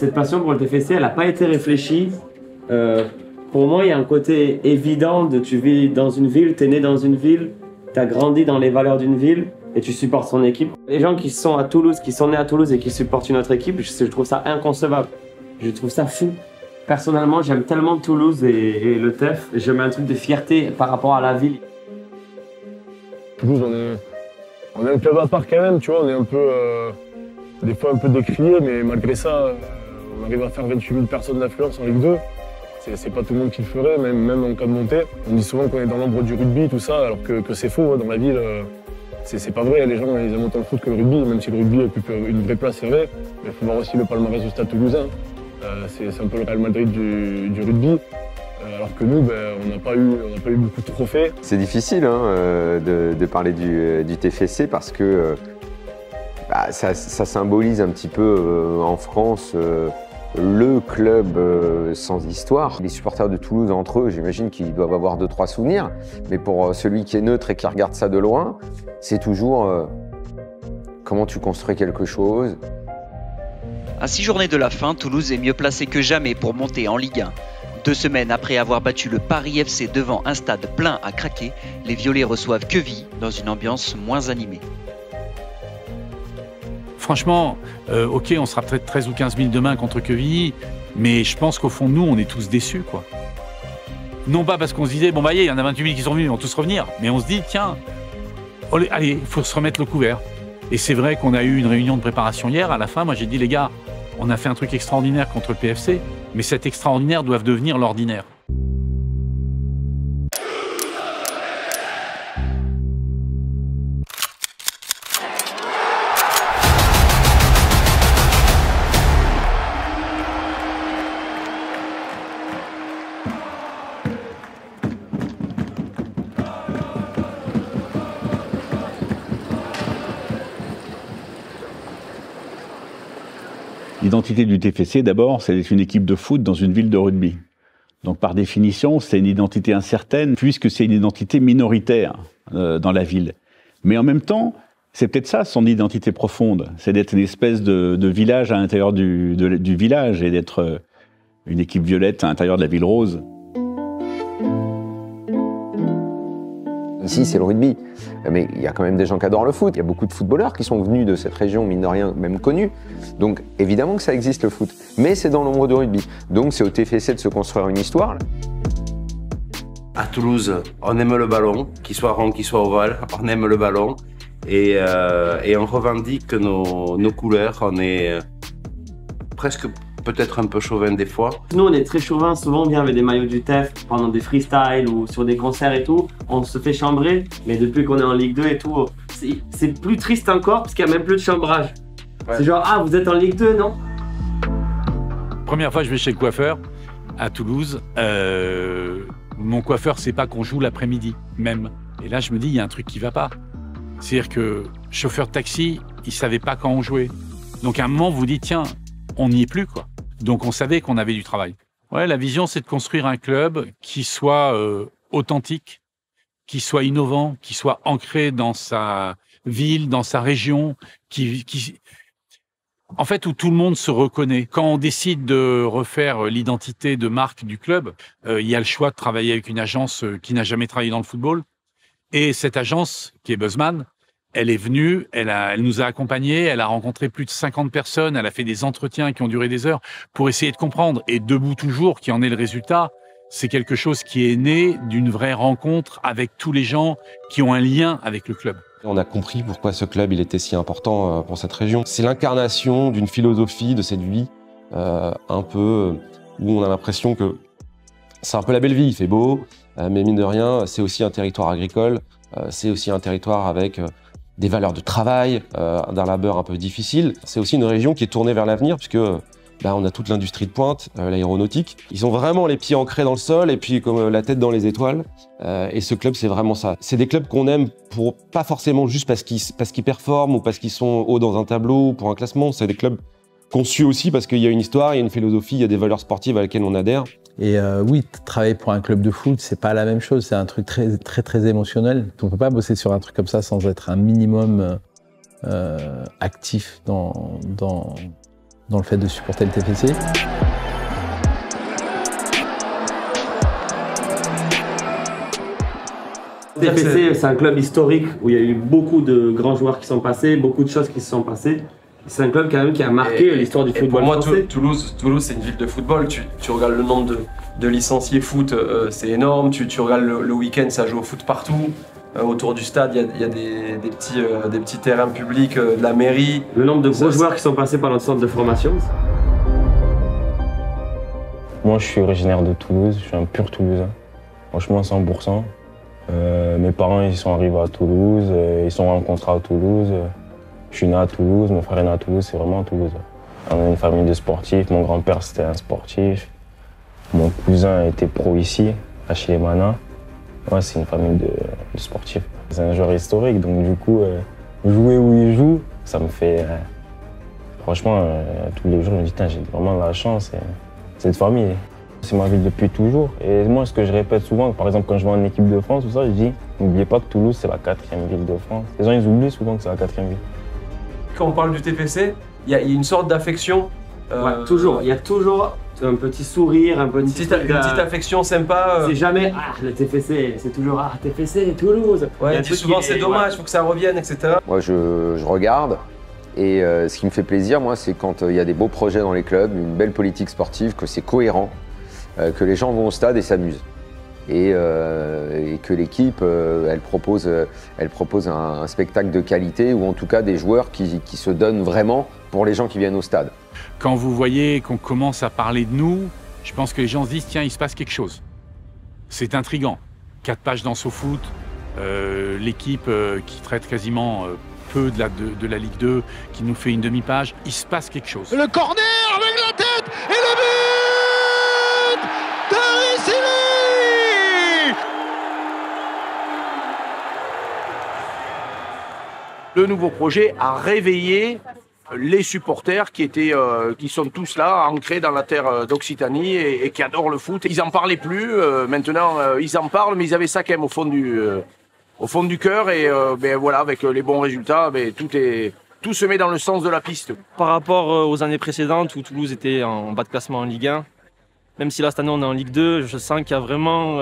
cette passion pour le TFC, elle n'a pas été réfléchie. Pour moi, il y a un côté évident de tu vis dans une ville, tu es né dans une ville, tu as grandi dans les valeurs d'une ville et tu supportes son équipe. Les gens qui sont à Toulouse, qui sont nés à Toulouse et qui supportent une autre équipe, je trouve ça inconcevable. Je trouve ça fou. Personnellement, j'aime tellement Toulouse et le TEF. Je mets un truc de fierté par rapport à la ville. Toulouse, on est un club à part quand même, tu vois, on est un peu, des fois un peu décrié, mais malgré ça, on arrive à faire 28 000 personnes d'affluence en Ligue 2. C'est pas tout le monde qui le ferait, même en cas de montée. On dit souvent qu'on est dans l'ombre du rugby, tout ça, alors que c'est faux, hein, dans la ville. C'est pas vrai, les gens ils aiment autant le foot que le rugby, même si le rugby occupe une vraie place, c'est vrai. Mais il faut voir aussi le palmarès du Stade Toulousain. C'est un peu le Real Madrid du rugby. Alors que nous, on n'a pas eu beaucoup de trophées. C'est difficile hein, de parler du TFC parce que ça symbolise un petit peu en France le club sans histoire. Les supporters de Toulouse entre eux, j'imagine qu'ils doivent avoir 2-3 souvenirs. Mais pour celui qui est neutre et qui regarde ça de loin, c'est toujours comment tu construis quelque chose. À 6 journées de la fin, Toulouse est mieux placé que jamais pour monter en Ligue 1. 2 semaines après avoir battu le Paris FC devant un stade plein à craquer, les Violets reçoivent Quevilly dans une ambiance moins animée. Franchement, ok, on sera peut-être 13 ou 15 000 demain contre Quevilly, mais je pense qu'au fond de nous, on est tous déçus, quoi. Non pas parce qu'on se disait, bon bah il y en a 28 000 qui sont venus, ils vont tous revenir, mais on se dit, tiens, allez, il faut se remettre le couvert. Et c'est vrai qu'on a eu une réunion de préparation hier, à la fin, moi j'ai dit, les gars, on a fait un truc extraordinaire contre le PFC, mais cet extraordinaire doit devenir l'ordinaire. L'identité du TFC, d'abord, c'est une équipe de foot dans une ville de rugby. Donc, par définition, c'est une identité incertaine, puisque c'est une identité minoritaire dans la ville. Mais en même temps, c'est peut-être ça, son identité profonde. C'est d'être une espèce de village à l'intérieur du village et d'être une équipe violette à l'intérieur de la ville rose. Ici, c'est le rugby. Mais il y a quand même des gens qui adorent le foot. Il y a beaucoup de footballeurs qui sont venus de cette région, mine de rien, même connus. Donc, évidemment que ça existe, le foot. Mais c'est dans l'ombre du rugby. Donc, c'est au TFC de se construire une histoire. À Toulouse, on aime le ballon, qu'il soit rond, qu'il soit ovale. On aime le ballon. Et on revendique nos couleurs. On est presque peut-être un peu chauvin des fois. Nous, on est très chauvin. Souvent, on vient avec des maillots du TEF pendant des freestyles ou sur des concerts et tout. On se fait chambrer. Mais depuis qu'on est en Ligue 2 et tout, c'est plus triste encore parce qu'il n'y a même plus de chambrage. Ouais. C'est genre, ah, vous êtes en Ligue 2, non? Première fois, je vais chez le coiffeur à Toulouse. Mon coiffeur sait pas qu'on joue l'après-midi, même. Et là, je me dis, il y a un truc qui va pas. C'est-à-dire que chauffeur de taxi, il savait pas quand on jouait. Donc, à un moment, vous dites, tiens, on n'y est plus, quoi. Donc, on savait qu'on avait du travail. Ouais, la vision, c'est de construire un club qui soit authentique, qui soit innovant, qui soit ancré dans sa ville, dans sa région, en fait, où tout le monde se reconnaît. Quand on décide de refaire l'identité de marque du club, il y a le choix de travailler avec une agence qui n'a jamais travaillé dans le football. Et cette agence, qui est Buzzman, elle est venue, elle nous a accompagnés, elle a rencontré plus de 50 personnes, elle a fait des entretiens qui ont duré des heures pour essayer de comprendre. Et Debout Toujours, qui en est le résultat, c'est quelque chose qui est né d'une vraie rencontre avec tous les gens qui ont un lien avec le club. On a compris pourquoi ce club il était si important pour cette région. C'est l'incarnation d'une philosophie de cette vie, un peu où on a l'impression que c'est un peu la belle vie, il fait beau, mais mine de rien, c'est aussi un territoire agricole, c'est aussi un territoire avec des valeurs de travail, d'un labeur un peu difficile. C'est aussi une région qui est tournée vers l'avenir, puisque on a toute l'industrie de pointe, l'aéronautique. Ils ont vraiment les pieds ancrés dans le sol et puis comme la tête dans les étoiles. Et ce club, c'est vraiment ça. C'est des clubs qu'on aime pour pas forcément juste parce qu'ils performent ou parce qu'ils sont hauts dans un tableau ou pour un classement. C'est des clubs qu'on suit aussi parce qu'il y a une histoire, il y a une philosophie, il y a des valeurs sportives à laquelle on adhère. Et oui, travailler pour un club de foot, c'est pas la même chose. C'est un truc très émotionnel. On peut pas bosser sur un truc comme ça sans être un minimum actif dans dans le fait de supporter le TFC. Le TFC, c'est un club historique où il y a eu beaucoup de grands joueurs qui sont passés, beaucoup de choses qui se sont passées. C'est un club quand même qui a marqué l'histoire du football français. Pour moi, Toulouse, c'est une ville de football. Tu regardes le nombre de licenciés foot, c'est énorme. Tu regardes le week-end, ça joue au foot partout. Autour du stade, il y a des petits terrains publics de la mairie. Le nombre de gros joueurs qui sont passés par notre centre de formation. Moi, je suis originaire de Toulouse, je suis un pur Toulousain. Franchement, 100%. Mes parents, ils sont arrivés à Toulouse, ils sont rencontrés à Toulouse. Je suis né à Toulouse, mon frère est né à Toulouse, c'est vraiment à Toulouse. On a une famille de sportifs, mon grand-père c'était un sportif. Mon cousin était pro ici, à Chilemana. Ouais, c'est une famille de sportifs. C'est un joueur historique, donc du coup, jouer où il joue, ça me fait... franchement, tous les jours, je me dis, j'ai vraiment la chance, cette famille. C'est ma ville depuis toujours. Et moi, ce que je répète souvent, par exemple, quand je vais en équipe de France, tout ça, je dis, n'oubliez pas que Toulouse, c'est la 4e ville de France. Les gens, ils oublient souvent que c'est la 4e ville. Quand on parle du TFC, il y a une sorte d'affection. Ouais, toujours. Il y a toujours un petit sourire, une petite affection sympa. C'est jamais le TFC, c'est toujours TFC, Toulouse. Ouais, souvent c'est dommage, il faut que ça revienne, etc. Moi, je regarde. Et ce qui me fait plaisir, moi, c'est quand il y a des beaux projets dans les clubs, une belle politique sportive, que c'est cohérent, que les gens vont au stade et s'amusent. Et que l'équipe, elle propose un spectacle de qualité, ou en tout cas des joueurs qui se donnent vraiment pour les gens qui viennent au stade. Quand vous voyez qu'on commence à parler de nous, je pense que les gens se disent, tiens, il se passe quelque chose. C'est intriguant. 4 pages dans SoFoot, l'équipe qui traite quasiment peu de la Ligue 2, qui nous fait une demi-page, il se passe quelque chose. Le corner avec la tête et le but d'Aricili. Le nouveau projet a réveillé les supporters qui sont tous là, ancrés dans la terre d'Occitanie et qui adorent le foot. Ils n'en parlaient plus, maintenant ils en parlent, mais ils avaient ça quand même au fond du cœur. Et voilà, avec les bons résultats, tout se met dans le sens de la piste. Par rapport aux années précédentes où Toulouse était en bas de classement en Ligue 1, même si là cette année on est en Ligue 2, je sens qu'il y a vraiment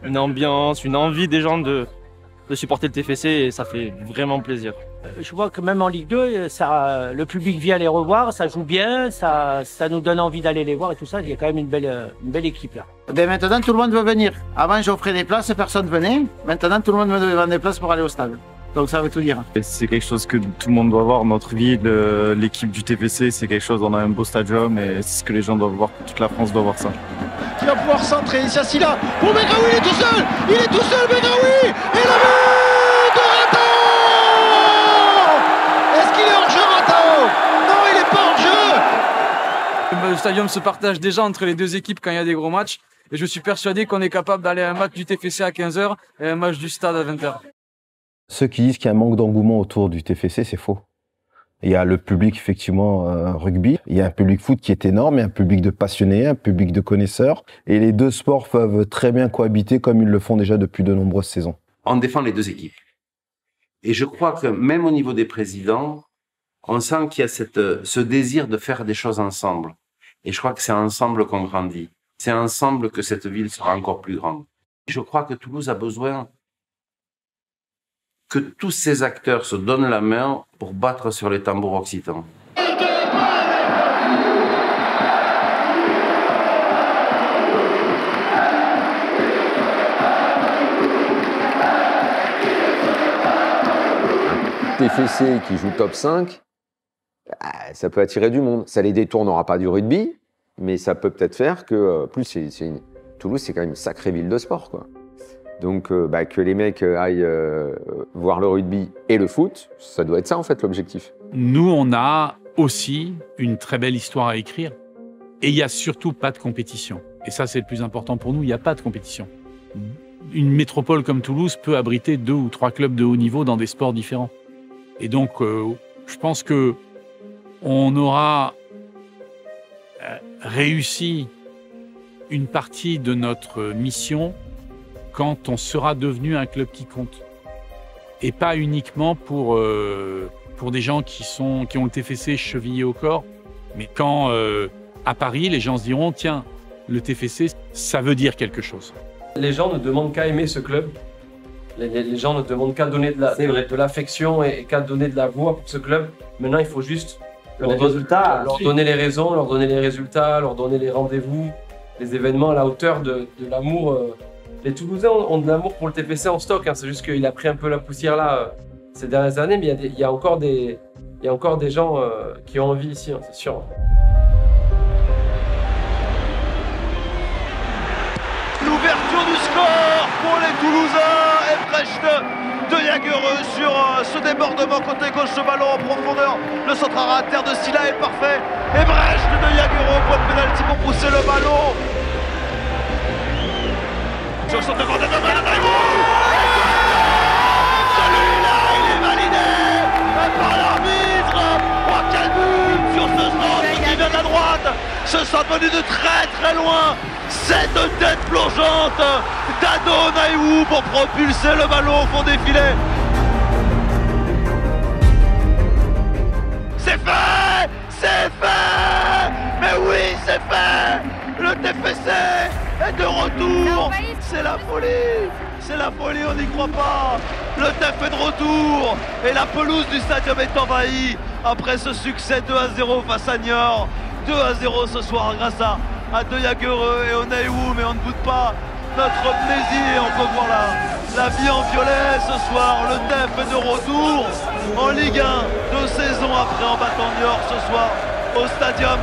une ambiance, une envie des gens de supporter le TFC et ça fait vraiment plaisir. Je vois que même en Ligue 2, le public vient les revoir, ça joue bien, ça nous donne envie d'aller les voir et tout ça. Il y a quand même une belle équipe là. Dès maintenant, tout le monde veut venir. Avant, j'offrais des places, personne venait. Maintenant, tout le monde me demande des places pour aller au stade. Donc ça veut tout dire. C'est quelque chose que tout le monde doit voir. Notre ville, l'équipe du TFC, c'est quelque chose, on a un beau stadium et c'est ce que les gens doivent voir. Toute la France doit voir ça. Qui va pouvoir centrer, Sassila pour Begraoui, il est tout seul. Il est tout seul, Begraoui. Et le but de Rato. Est-ce qu'il est hors jeu, Rato? Non, il n'est pas hors jeu. Le stadium se partage déjà entre les deux équipes quand il y a des gros matchs. Et je suis persuadé qu'on est capable d'aller à un match du TFC à 15h et un match du Stade à 20h. Ceux qui disent qu'il y a un manque d'engouement autour du TFC, c'est faux. Il y a le public, effectivement, rugby. Il y a un public foot qui est énorme, il y a un public de passionnés, un public de connaisseurs. Et les deux sports peuvent très bien cohabiter comme ils le font déjà depuis de nombreuses saisons. On défend les deux équipes. Et je crois que même au niveau des présidents, on sent qu'il y a ce désir de faire des choses ensemble. Et je crois que c'est ensemble qu'on grandit. C'est ensemble que cette ville sera encore plus grande. Je crois que Toulouse a besoin que tous ces acteurs se donnent la main pour battre sur les tambours occitans. TFC qui joue top 5, ça peut attirer du monde. Ça les détournera pas du rugby, mais ça peut peut-être faire que, Toulouse, c'est quand même une sacrée ville de sport, quoi. Donc que les mecs aillent voir le rugby et le foot, ça doit être ça en fait l'objectif. Nous, on a aussi une très belle histoire à écrire. Et il n'y a surtout pas de compétition. Et ça, c'est le plus important pour nous, il n'y a pas de compétition. Une métropole comme Toulouse peut abriter 2 ou 3 clubs de haut niveau dans des sports différents. Et donc, je pense qu'on aura réussi une partie de notre mission quand on sera devenu un club qui compte. Et pas uniquement pour des gens qui ont le TFC chevillé au corps, Mais quand à Paris, les gens se diront, tiens, le TFC, ça veut dire quelque chose. Les gens ne demandent qu'à aimer ce club. Les gens ne demandent qu'à donner de l'affection et qu'à donner de la voix pour ce club. Maintenant, il faut juste leur donner les raisons, leur donner les résultats, leur donner les rendez-vous, les événements à la hauteur de l'amour. Les Toulousains ont de l'amour pour le TFC en stock. Hein. C'est juste qu'il a pris un peu la poussière là ces dernières années, mais il y a encore des gens qui ont envie ici, hein, c'est sûr. L'ouverture du score pour les Toulousains. Ebrecht de Jagereux sur ce débordement côté gauche, ce ballon en profondeur. Le centre à terre de Silla est parfait. Ebrecht de Jagereux, point de pénalty pour pousser le ballon. Sur le centre de celui-là, il est validé par l'arbitre. Oh, quel but sur ce centre qui vient de la droite. Ce centre venu de très très loin. Cette tête plongeante d'Ado Naïwou pour propulser le ballon au fond des filets. C'est fait! C'est fait! Mais oui, c'est fait! Le TFC est de retour! C'est la folie! C'est la folie, on n'y croit pas! Le TF est de retour! Et la pelouse du stadium est envahie après ce succès 2-0 face à Niort. 2-0 ce soir grâce à De Jagereux et au Naïwou, mais on ne boude pas notre plaisir. On peut voir la vie en violet ce soir. Le TEF est de retour en Ligue 1, 2 saisons après en battant Niort ce soir au Stadium